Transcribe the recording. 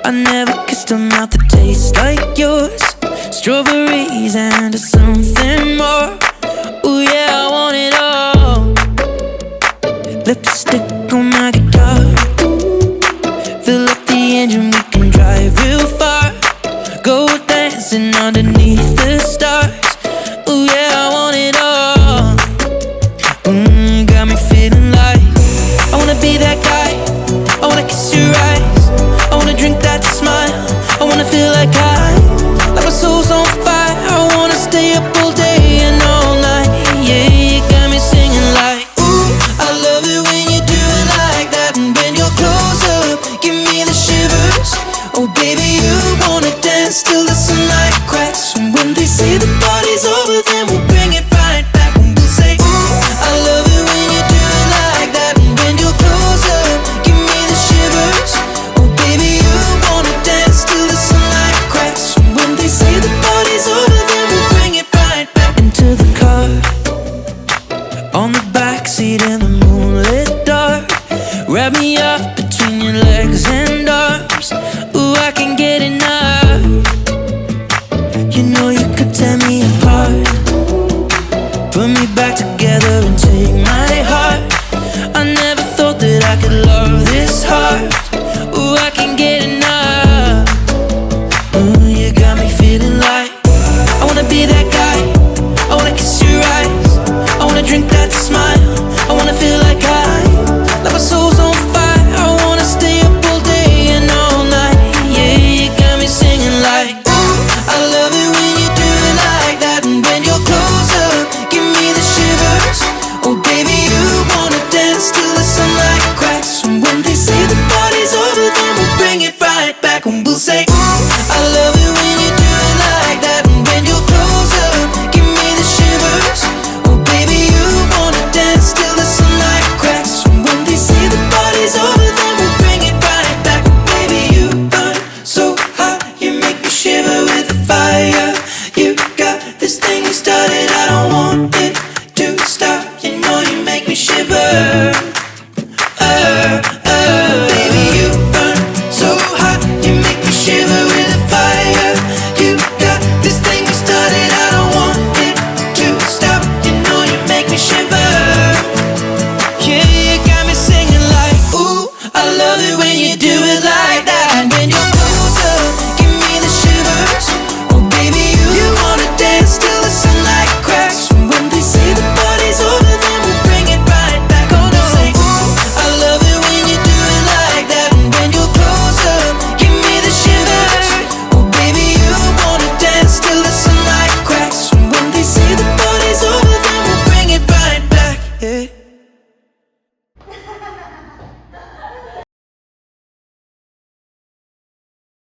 I never kissed a mouth that tastes like yours. Strawberries and something more. Ooh yeah, I want it all. Lipstick on my guitar. Fill up the engine, we can drive real far. Go dancing underneath the stars. Ooh yeah, I want it all. Got me feeling like I wanna be that guy. I wanna kiss your eyes. I wanna drink that smile. I wanna feel like my soul's on fire. I wanna stay up all day and all night. Yeah, you got me singing like, ooh, I love it when you do it like that. And when you're close up, give me the shivers. Oh baby, you wanna dance till the